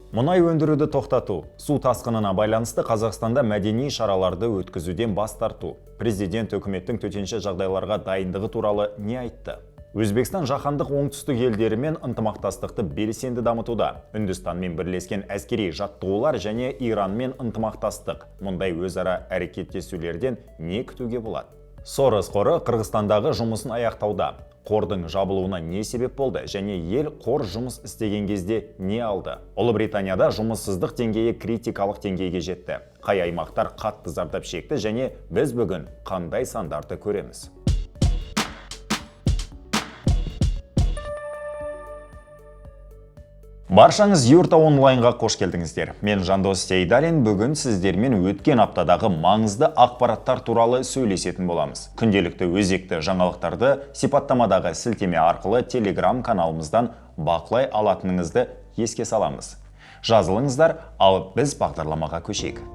Мұнай өндіруді тоқтату, су тасқынына байланысты Қазақстанда мәдени шараларды өткізуден бас тарту. Президент үкіметтің төтенше жағдайларға дайындығы туралы не айтты? Өзбекстан жаһандық оңтүстік елдерімен ынтымақтастықты белсенді дамытуда. Үндістанмен бірлескен әскери жаттығулар және Иранмен ынтымақтастық. Мұндай өзара әрекеттесулерден не күтуге болады? Сорос қоры Қырғызстандағы жұмысын аяқтауда. Қордың жабылуына не себеп болды және ел қор жұмыс істеген кезде не алды? Ұлыбританияда жұмыссыздық деңгейі критикалық деңгейге жетті. Қай аймақтар қатты зардап шекті және біз бүгін қандай сандарды көреміз? Баршаңыз Юрта онлайнға қош келдіңіздер. Мен Жандос Сейдалин, бүгін сіздермен өткен аптадағы маңызды ақпараттар туралы сөйлесетін боламыз. Күнделікті өзекті жаңалықтарды сипаттамадағы сілтеме арқылы Telegram каналымыздан бақылай алатыныңызды еске саламыз. Жазылыңыздар, ал біз бағдарламаға көшейік.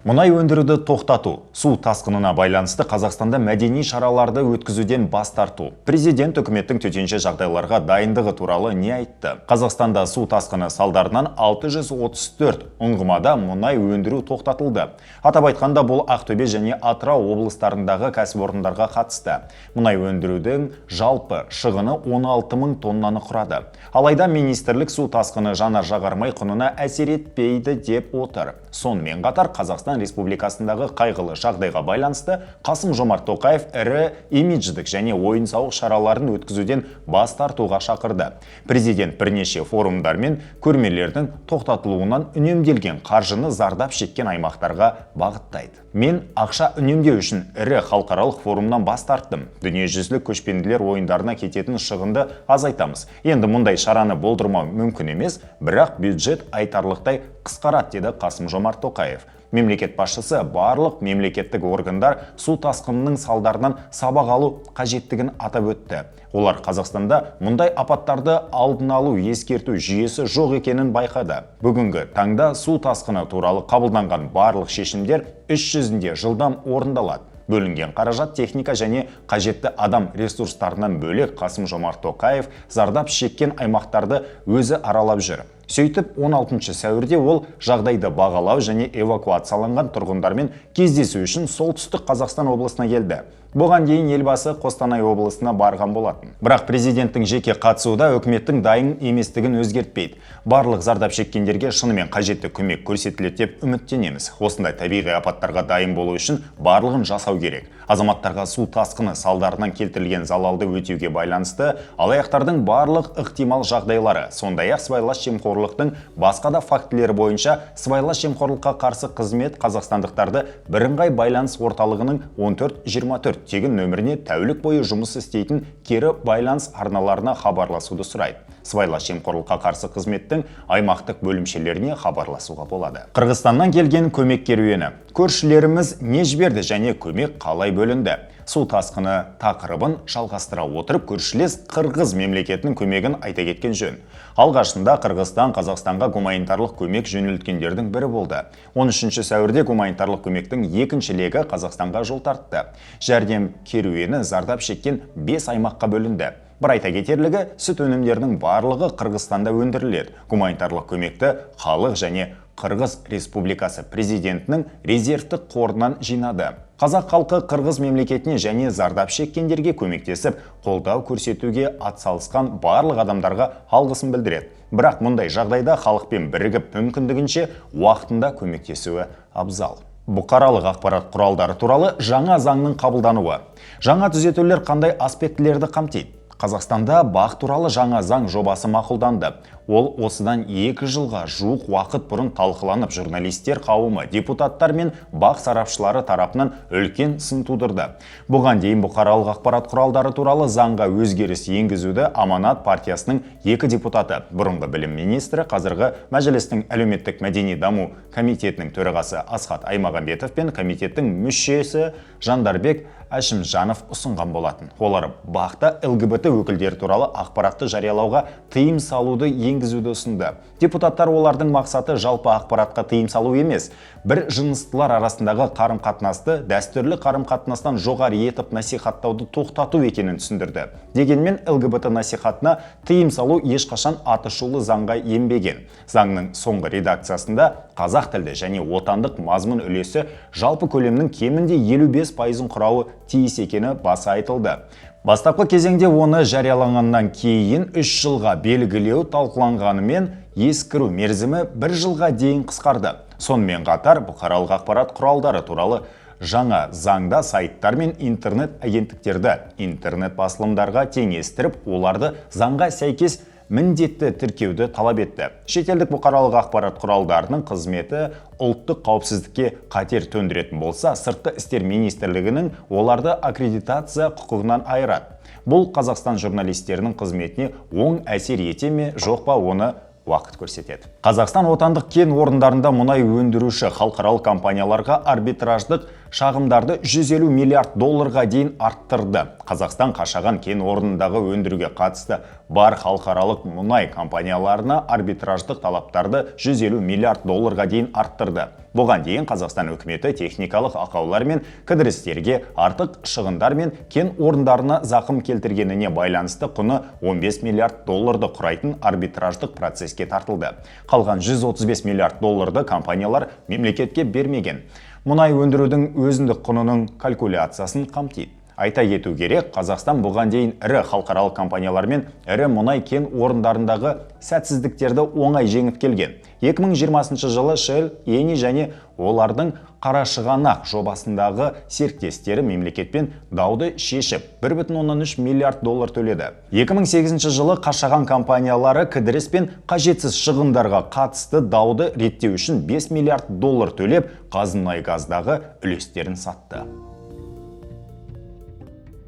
Мұнай өндіруді тоқтату, су тасқынына байланысты Қазақстанда мәдени шараларды өткізуден бас тарту. Президент үкіметтің төтенше жағдайларға дайындығы туралы не айтты? Қазақстанда су тасқыны салдарынан 634 ұңғымада мұнай өндіру тоқтатылды. Атап айтқанда бұл Ақтөбе және Атырау облыстарындағы кәсіпорындарға қатысты. Мұнай өндірудің жалпы шығыны 16 мың тоннаны құрады. Алайда министрлік су тасқыны жанар-жағармай құнына әсер етпейді деп отыр. Сонымен қатар Қазақстан Республикасындағы қайғылы жағдайға байланысты Қасым-Жомарт Тоқаев ірі имидждік және ойын-сауық шараларын өткізуден бас тартуға шақырды. Президент бірнеше форумдар мен көрмелердің тоқтатылуынан үнемделген қаржыны зардап шеккен аймақтарға бағыттайды. Мен ақша үнемдеу үшін ірі халықаралық форумнан бас тарттым. Дүниежүзілік көшпенділер ойындарына кететін шығынды азайтамыз. Енді мұндай шараны болдырмау мүмкін емес, бірақ бюджет айтарлықтай қысқарады, деді Қасым-Жомарт Тоқаев. Мемлекет басшысы барлық мемлекеттік органдар су тасқынының салдарынан сабақ алу қажеттігін атап өтті. Олар Қазақстанда мұндай апаттарды алдын алу ескерту жүйесі жоқ екенін байқады. Бүгінгі таңда су тасқыны туралы қабылданған барлық шешімдер іс жүзінде жылдам орындалады. Бөлінген қаражат, техника және қажетті адам ресурстарынан бөлек Қасым-Жомарт Тоқаев зардап шеккен аймақтарды өзі аралап жүр. Сөйтіп 16 сәуірде ол жағдайды бағалау және эвакуацияланған тұрғындармен кездесу үшін солтүстік Қазақстан облысына келді. Бұған дейін елбасы Қостанай облысына барған болатын. Бірақ президенттің жеке қатысуында үкіметтің дайын еместігін өзгертпейді. Барлық зардап шеккендерге шынымен қажетті көмек көрсетіледі деп үміттенеміз. Осындай табиғи апаттарға дайын болу үшін барлығын жасау керек. Азаматтарға су тасқыны салдарынан келтірілген залалды өтеуге байланысты алаяқтардың барлық ықтимал жағдайлары, сондай-ақ сыбайлас жемқорлықтың басқа да фактілері бойынша сыбайлас жемқорлыққа қарсы қызмет қазақстандықтарды бірыңғай байланыс орталығының 1424 тегін нөміріне тәулік бойы жұмыс істейтін кері байланыс арналарына хабарласуды сұрайды. Сыбайлас жемқорлыққа қарсы қызметтің аймақтық бөлімшелеріне хабарласуға болады. Қырғызстаннан келген көмек керуені. Көршілеріміз не жіберді және көмек қалай бөлінді? Су тасқыны тақырыбын жалғастыра отырып, көршілес Қырғыз мемлекетінің көмегін айта кеткен жөн. Алғашында Қырғызстан Қазақстанға гуманитарлық көмек жөнелткендердің бірі болды. 13 сәуірде гуманитарлық көмектің екінші легі Қазақстанға жол тартты. Жәрдем керуені зардап шеккен 5 аймаққа бөлінді. Бір айта кетерлігі, сүт өнімдерінің барлығы Қырғызстанда өндіріледі. Гуманитарлық көмекті халық және Қырғыз Республикасы президентінің резервтік қорынан жинады. Қазақ халқы Қырғыз мемлекетіне және зардап шеккендерге көмектесіп, қолдау көрсетуге атсалысқан барлық адамдарға алғысын білдіреді. Бірақ мұндай жағдайда халықпен бірігіп мүмкіндігінше уақытында көмектесуі абзал. Бұқаралық ақпарат құралдары туралы жаңа заңның қабылдануы. Жаңа түзетулер қандай аспектілерді қамтиды? Қазақстанда бақ туралы жаңа заң жобасы мақұлданды. Ол осыдан 2 жылға жуық уақыт бұрын талқыланып, журналистер қауымы, депутаттар мен бақ сарапшылары тарапынан үлкен сын тудырды. Бұған дейін бұқаралық ақпарат құралдары туралы заңға өзгеріс енгізуді Аманат партиясының 2 депутаты, бұрынғы білім министрі, қазіргі Мәжілістің әлеуметтік мәдени даму комитетінің төрағасы Асхат Аймағамбетов пен комитеттің мүшесі Жандарбек Әшімжанов ұсынған болатын. Олар бақта ЛГБТ өкілдері туралы ақпаратты жариялауға тыйым салуды енгізуді ұсынды. Депутаттар олардың мақсаты жалпы ақпаратқа тыйым салу емес, бір жыныстылар арасындағы қарым-қатынасты дәстүрлі қарым-қатынастан жоғары етіп насихаттауды тоқтату екенін түсіндірді. Дегенмен ЛГБТ насихатына тыйым салу ешқашан атышулы заңға енбеген. Заңның соңғы редакциясында қазақ тілді және отандық мазмұн үлесі жалпы көлемнің кемінде 55% құрауы тиіс екені баса айтылды. Бастапқы кезеңде оны жарияланғаннан кейін 3 жылға белгілеу талқыланғанымен ескіру мерзімі 1 жылға дейін қысқарды. Сонымен қатар бұқаралық ақпарат құралдары туралы жаңа заңда сайттар мен интернет агенттіктерді интернет басылымдарға теңестіріп, оларды заңға сәйкес міндетті тіркеуді талап етті. Шетелдік бұқаралық ақпарат құралдарының қызметі ұлттық қауіпсіздікке қатер төндіретін болса, сыртқы істер министрлігінің оларды аккредитация құқығынан айырады. Бұл Қазақстан журналистерінің қызметіне оң әсер ете ме, жоқ па, оны уақыт көрсетеді. Қазақстан отандық кен орындарында мұнай өндіруші халықаралық компанияларға арбитраждық шағымдарды 150 миллиард долларға дейін арттырды. Қазақстан қашаған кен орнындағы өндіруге қатысты бар халықаралық мұнай компанияларына арбитраждық талаптарды 150 миллиард долларға дейін арттырды. Бұған дейін Қазақстан үкіметі техникалық ақаулар мен кідірістерге, артық шығындар мен кен орындарына зақым келтіргеніне байланысты құны 15 миллиард долларды құрайтын арбитраждық процеске тартылды. Қалған 135 миллиард долларды компаниялар мемлекетке бермеген. Мұнай өндірудің өзіндік құнының калькуляциясын қамтиды. Айта кету керек, Қазақстан бұған дейін ірі халықаралық компаниялар мен ірі мұнай кен орындарындағы сәтсіздіктерді оңай жеңіп келген. 2020 жылы Shell, Eni және олардың Қарашығанақ жобасындағы серіктестері мемлекетпен дауды шешіп 1,3 миллиард доллар төледі. 2008 жылы қашаған компаниялары кідіріс пен қажетсіз шығындарға қатысты дауды реттеу үшін 5 миллиард доллар төлеп, қазмұнайгаздағы үлестерін сатты.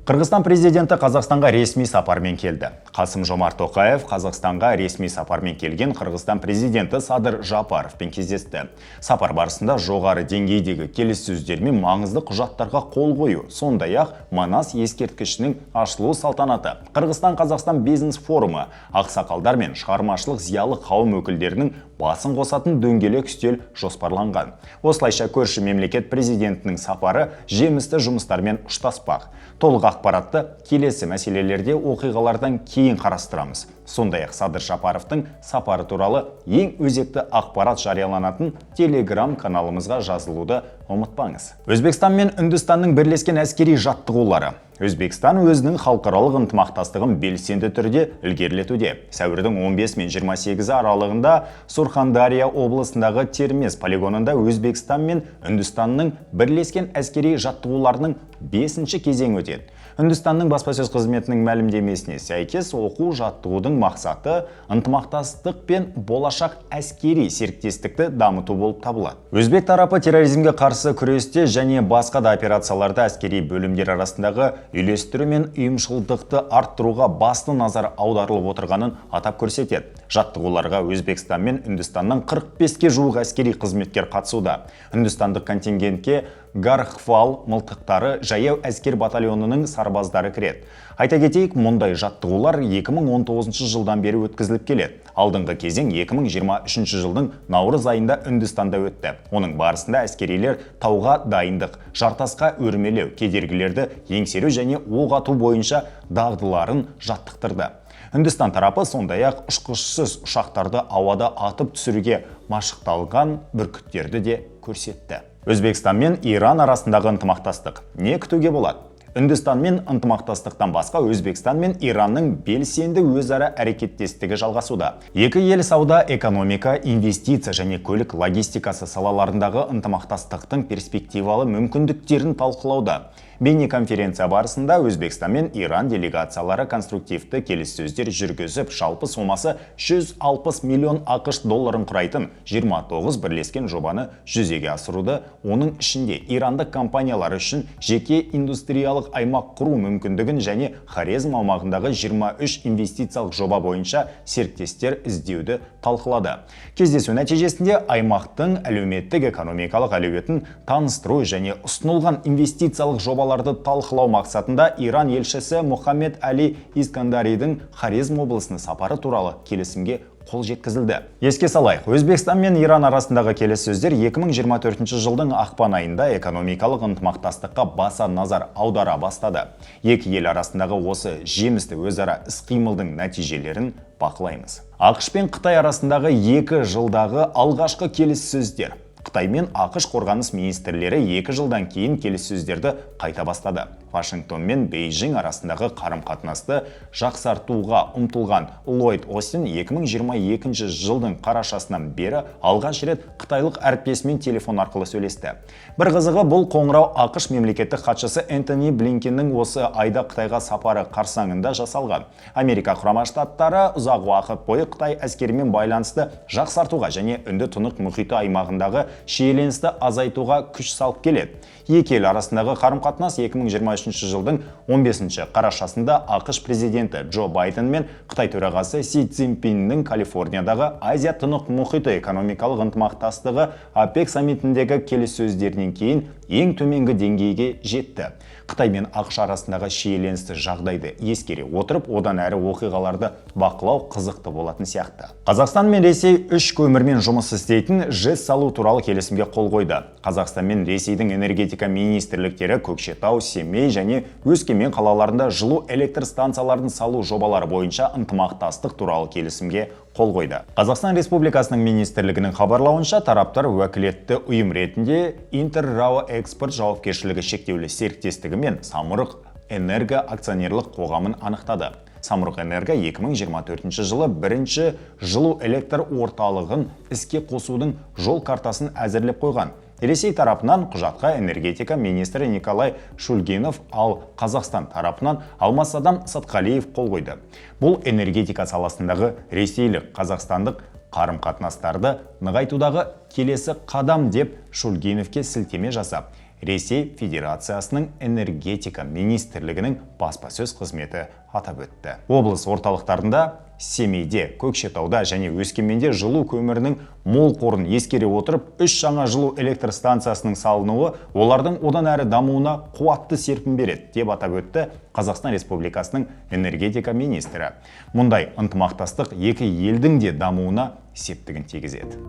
Қырғызстан президенті Қазақстанға ресми сапармен келді. Қасым-Жомарт Тоқаев Қазақстанға ресми сапармен келген Қырғызстан президенті Садыр Жапаровпен кездесті. Сапар барысында жоғары деңгейдегі келіссөздер мен маңызды құжаттарға қол қою, сондай-ақ Манас ескерткішінің ашылу салтанаты, Қырғызстан-Қазақстан бизнес форумы, ақсақалдар мен шығармашылық зиялы қауым өкілдерінің басын қосатын дөңгелек үстел жоспарланған. Осылайша көрші мемлекет президентінің сапары жемісті жұмыстармен ұштаспақ. Толық ақпаратты келесі мәселелерде оқиғалардан кейін қарастырамыз. Сондай-ақ Садыр Жапаровтың сапары туралы ең өзекті ақпарат жарияланатын Telegram каналымызға жазылуды ұмытпаңыз. Өзбекстан мен Үндістанның бірлескен әскери жаттығулары. Өзбекстан өзінің халықаралық ынтымақтастығын белсенді түрде ілгерілетуде. Сәуірдің 15 мен 28 аралығында Сурхандария облысындағы Термез полигонында Өзбекстан мен Үндістанның бірлескен әскери жаттығуларының 5-ші кезеңі өтеді. Үндістанның баспасөз қызметінің мәлімдемесіне сәйкес оқу жаттығудың мақсаты ынтымақтастық пен болашақ әскери серіктестікті дамыту болып табылады. Өзбек тарапы терроризмге қарсы күресте және басқа да операцияларда әскери бөлімдер арасындағы үйлестіру мен ұйымшылдықты арттыруға басты назар аударылып отырғанын атап көрсетеді. Жаттығуларға Өзбекстан мен Үндістаннан 45-ке жуық әскери қызметкер қатысуда. Үндістандық контингентке Гархвал мылтықтары жаяу әскер батальонының сарбаздары кіреді. Айта кетейік, мұндай жаттығулар 2019 жылдан бері өткізіліп келеді. Алдыңғы кезең 2023 жылдың наурыз айында Үндістанда өтті. Оның барысында әскерилер тауға дайындық, жартасқа өрмелеу, кедергілерді еңсеру және оқ ату бойынша дағдыларын жаттықтырды. Үндістан тарапы сондай-ақ ұшқышсыз ұшақтарды ауада атып түсіруге машықталған бүркіттерді де көрсетті. Өзбекстан мен Иран арасындағы ынтымақтастық не күтуге болады? Үндістан мен ынтымақтастықтан басқа Өзбекстан мен Иранның белсенді өзара әрекеттестігі жалғасуда. Екі ел сауда, экономика, инвестиция және көлік логистикасы салаларындағы ынтымақтастықтың перспективалы мүмкіндіктерін талқылауда. Бейнеконференция барысында Өзбекстан мен Иран делегациялары конструктивті келіссөздер жүргізіп, жалпы сомасы 160 миллион ақш долларын құрайтын 29 бірлескен жобаны жүзеге асыруды, оның ішінде ирандық компаниялар үшін жеке индустриялық аймақ құру мүмкіндігін және Хорезм аумағындағы 23 инвестициялық жоба бойынша серіктестер іздеуді талқылады. Кездесу нәтижесінде аймақтың әлеуметтік экономикалық әлеуетін таныстыру және ұсынылған инвестициялық жоба жобаларды талқылау мақсатында Иран елшісі Мұхаммед Али Искандаридің Хорезм облысына сапары туралы келісімге қол жеткізілді. Еске салайық, Өзбекстан мен Иран арасындағы келіссөздер 2024 жылдың ақпан айында экономикалық ынтымақтастыққа баса назар аудара бастады. Екі ел арасындағы осы жемісті өзара іс-қимылдың нәтижелерін бақылаймыз. ақш пен Қытай арасындағы 2 жылдағы алғашқы келіссөздер. Қытай мен ақш қорғаныс министрлері 2 жылдан кейін келіссөздерді қайта бастады. Вашингтон мен Бейжің арасындағы қарым-қатынасты жақсартуға ұмтылған Ллойд Остин 2022 жылдың қарашасынан бері алғаш рет қытайлық әріптесімен телефон арқылы сөйлесті. Бір қызығы, бұл қоңырау ақш мемлекеттік хатшысы Энтони Блинкеннің осы айда Қытайға сапары қарсаңында жасалған. Америка құрама штаттары ұзақ уақыт бойы Қытай әскерімен байланысты жақсартуға және Үнді-Тынық мұхиты аймағындағы шиеленісті азайтуға күш салып келеді. Екі ел арасындағы қарым-қатынас 2023 жылдың 15 қарашасында ақш президенті Джо Байден мен Қытай төрағасы Си Цзиньпиннің Калифорниядағы Азия-Тынық мұхиты экономикалық ынтымақтастығы АПЕК саммитіндегі келіссөздерінен кейін ең төменгі деңгейге жетті. Қытай мен ақш арасындағы шиеленісті жағдайды ескере отырып, одан әрі оқиғаларды бақылау қызықты болатын сияқты. Қазақстан мен Ресей 3 көмірмен жұмыс істейтін ЖЭС салу туралы келісімге қол қойды. Қазақстан мен Ресейдің энергетика министрліктері Көкшетау, Семей және Өскемен қалаларында жылу электр станцияларын салу жобалары бойынша ынтымақтастық туралы келісімге қол қойды. Қазақстан Республикасының министрлігінің хабарлауынша, тараптар уәкілетті ұйым ретінде Интер-РАО экспорт жауапкершілігі шектеулі серіктестігі мен Самұрық Энерго акционерлік қоғамын анықтады. Самұрық Энерго 2024 жылы бірінші жылу электр орталығын іске қосудың жол картасын әзірлеп қойған. Ресей тарапынан құжатқа энергетика министрі Николай Шульгинов, ал Қазақстан тарапынан Алмасадам Сатқалиев қол қойды. Бұл энергетика саласындағы ресейлік қазақстандық қарым-қатынастарды нығайтудағы келесі қадам деп Шульгиновке сілтеме жасап, Ресей Федерациясының энергетика министрлігінің баспасөз қызметі атап өтті. Облыс орталықтарында Семейде, Көкшетауда және Өскеменде жылу көмірінің мол қорын ескере отырып, 3 жаңа жылу электр станциясының салынуы олардың одан әрі дамуына қуатты серпін береді, деп атап өтті Қазақстан Республикасының энергетика министрі. Мұндай ынтымақтастық екі елдің де дамуына септігін тигізеді.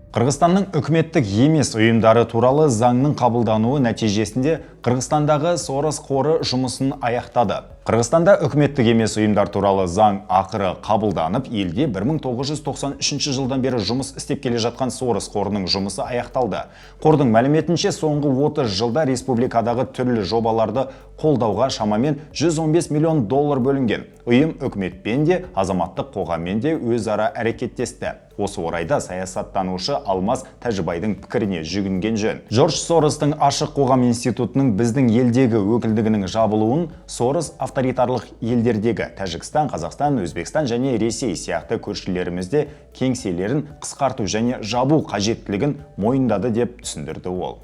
Қырғызстанның үкіметтік емес ұйымдары туралы заңның қабылдануы нәтижесінде Қырғызстандағы Сорос қоры жұмысын аяқтады. Қырғызстанда үкіметтік емес ұйымдар туралы заң ақыры қабылданып, елде 1993 жылдан бері жұмыс істеп келе жатқан Сорос қорының жұмысы аяқталды. Қордың мәліметінше, соңғы 30 жылда республикадағы түрлі жобаларды қолдауға шамамен $115 миллион бөлінген. Ұйым үкіметпен де, азаматтық қоғаммен де өзара әрекеттесті. Осы орайда саясаттанушы Алмас Тәжібайдың пікіріне жүгінген жөн. Джордж Соростың Ашық қоғам институтының біздің елдегі өкілдігінің жабылуын Сорос авторитарлық елдердегі Тәжікстан, Қазақстан, Өзбекстан және Ресей сияқты көршілерімізде кеңселерін қысқарту және жабу қажеттілігін мойындады деп түсіндірді ол.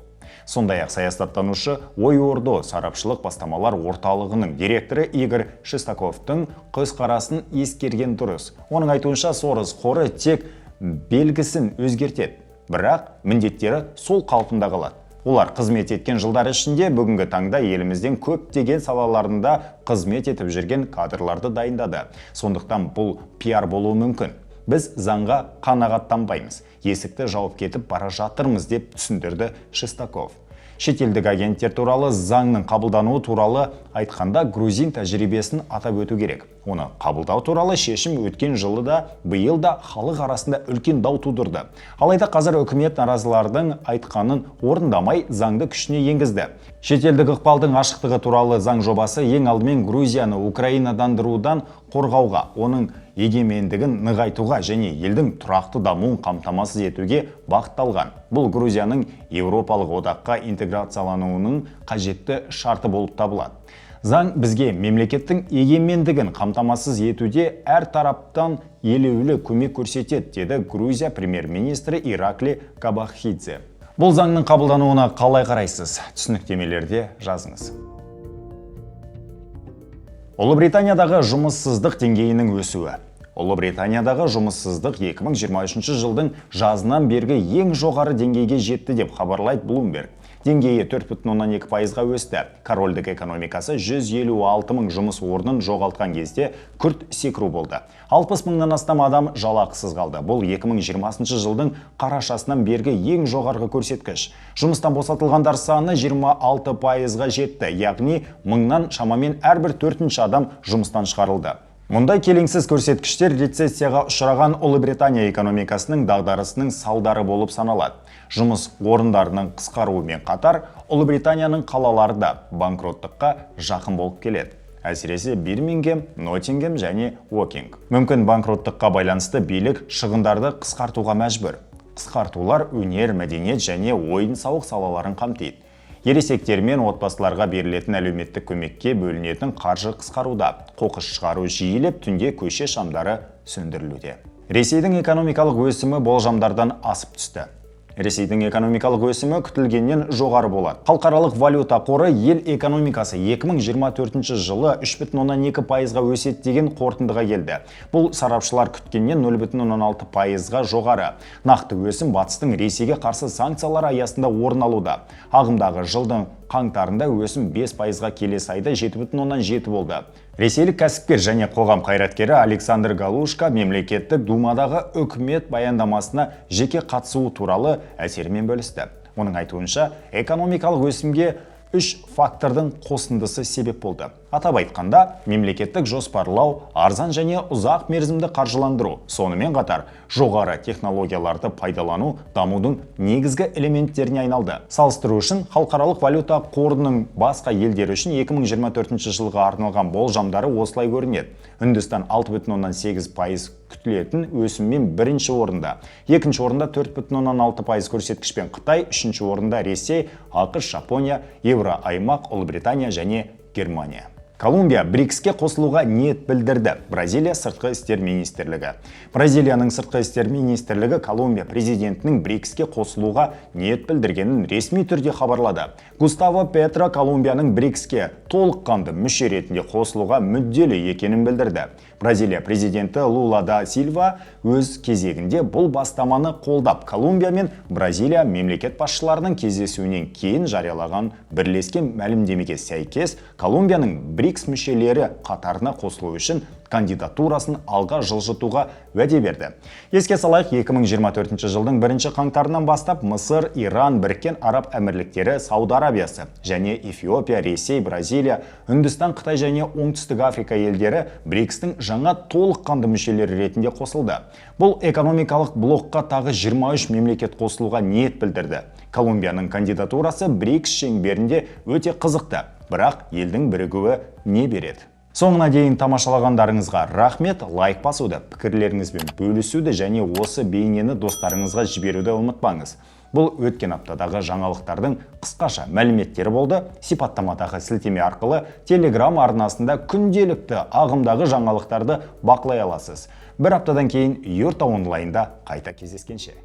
Сондай-ақ саясаттанушы Ой-Ордо сарапшылық бастамалар орталығының директоры Игорь Шестаковтың көзқарасын ескерген дұрыс. Оның айтуынша, Сорос қоры тек белгісін өзгертеді, бірақ міндеттері сол қалпында қалады. Олар қызмет еткен жылдар ішінде бүгінгі таңда елімізден көптеген салаларында қызмет етіп жүрген кадрларды дайындады. Сондықтан бұл пиар болуы мүмкін. Біз заңға қанағаттанбаймыз, есікті жауып кетіп бара жатырмыз деп түсіндірді Шестаков. Шетелдік агенттер туралы заңның қабылдануы туралы айтқанда грузин тәжірибесін атап өту керек. Оны қабылдау туралы шешім өткен жылы да, биыл да халық арасында үлкен дау тудырды. Алайда қазір үкімет наразылардың айтқанын орындамай заңды күшіне енгізді. Шетелдік ықпалдың ашықтығы туралы заң жобасы ең алдымен Грузияны Украинадандырудан қорғауға, оның егемендігін нығайтуға және елдің тұрақты дамуын қамтамасыз етуге бағытталған. Бұл Грузияның Еуропалық одаққа интеграциялануының қажетті шарты болып табылады. Заң бізге мемлекеттің егемендігін қамтамасыз етуде әр тараптан елеулі көмек көрсетеді, деді Грузия премьер-министрі Иракли Кабахидзе. Бұл заңның қабылдануына қалай қарайсыз? Түсініктемелерде жазыңыз. Ұлыбританиядағы жұмыссыздық деңгейінің өсуі. Ұлыбританиядағы жұмыссыздық 2023 жылдың жазынан бергі ең жоғары деңгейге жетті деп хабарлайды Bloomberg. деңгейі 4,2%-ға өсті. Корольдік экономикасы 156 мың жұмыс орнын жоғалтқан кезде күрт секіру болды. 60 мыңнан астам адам жалақысыз қалды. Бұл 2020 жылдың қарашасынан бергі ең жоғарғы көрсеткіш. Жұмыстан босатылғандар саны 26%-ға жетті, яғни мыңнан шамамен әрбір 4-ші адам жұмыстан шығарылды. Мұндай келеңсіз көрсеткіштер рецессияға ұшыраған Ұлыбритания экономикасының дағдарысының салдары болып саналады. Жұмыс орындарының қысқаруымен қатар, Ұлыбританияның қалалары да банкроттыққа жақын болып келеді. Әсіресе Бирмингем, Ноттингем және Уокинг. Мүмкін банкроттыққа байланысты билік шығындарды қысқартуға мәжбүр. Қысқартулар өнер, мәдениет және ойын-сауық салаларын қамтиды. Ересектер мен отбасыларға берілетін әлеуметтік көмекке бөлінетін қаржы қысқаруда. Қоқыс шығару жиілеп, түнде көше шамдары сөндірілуде. Ресейдің экономикалық өсімі болжамдардан асып түсті. Ресейдің экономикалық өсімі күтілгеннен жоғары болады. Халықаралық валюта қоры ел экономикасы 2024 жылы 3,2%-ға өседі деген қорытындыға келді. Бұл сарапшылар күткеннен 0,6%-ға жоғары. Нақты өсім батыстың Ресейге қарсы санкциялар аясында орын алуда. Ағымдағы жылдың қаңтарында өсім 5%-ға, келесі айда 7,7 болды. Ресейлік кәсіпкер және қоғам қайраткері Александр Галушка мемлекеттік думадағы үкімет баяндамасына жеке қатысуы туралы әсерімен бөлісті. Оның айтуынша, экономикалық өсімге 3 фактордың қосындысы себеп болды. Атап айтқанда, мемлекеттік жоспарлау, арзан және ұзақ мерзімді қаржыландыру, сонымен қатар жоғары технологияларды пайдалану дамудың негізгі элементтеріне айналды. Салыстыру үшін, халықаралық валюта қорының басқа елдері үшін 2024 жылға арналған болжамдары осылай көрінеді. Үндістан 6,8% күтілетін өсіммен бірінші орында, екінші орында 4,6% көрсеткішпен Қытай, үшінші орында Ресей, ақш, Жапония, Евроаймақ, Ұлыбритания және Германия. Колумбия БРИКСке қосылуға ниет білдірді. Бразилия сыртқы істер министрлігі. Бразилияның сыртқы істер министрлігі Колумбия президентінің БРИКСке қосылуға ниет білдіргенін ресми түрде хабарлады. Густаво Петро Колумбияның БРИКСке толыққанды мүше ретінде қосылуға мүдделі екенін білдірді. Бразилия президенті Лула да Сильва өз кезегінде бұл бастаманы қолдап, Колумбия мен Бразилия мемлекет басшыларының кездесуінен кейін жариялаған бірлескен мәлімдемеге сәйкес, Колумбияның БРИКС мүшелері қатарына қосылу үшін кандидатурасын алға жылжытуға уәде берді. Еске салайық, 2024 жылдың 1 қаңтарынан бастап Мысыр, Иран, Біріккен Араб Әмірліктері, Сауд Арабиясы және Эфиопия, Ресей, Бразилия, Үндістан, Қытай және Оңтүстік Африка елдері БРИКСтің жаңа толыққанды мүшелері ретінде қосылды. Бұл экономикалық блокқа тағы 23 мемлекет қосылуға ниет білдірді. Колумбияның кандидатурасы БРИКС шеңберінде өте қызықты, бірақ елдің бірігуі не береді? Соңына дейін тамашалағандарыңызға рахмет, лайк басуды, пікірлеріңізбен бөлісуді және осы бейнені достарыңызға жіберуді ұмытпаңыз. Бұл өткен аптадағы жаңалықтардың қысқаша мәліметтері болды. Сипаттамадағы сілтеме арқылы Telegram арнасында күнделікті ағымдағы жаңалықтарды бақылай аласыз. Бір аптадан кейін Юрта онлайнда қайта кездескенше.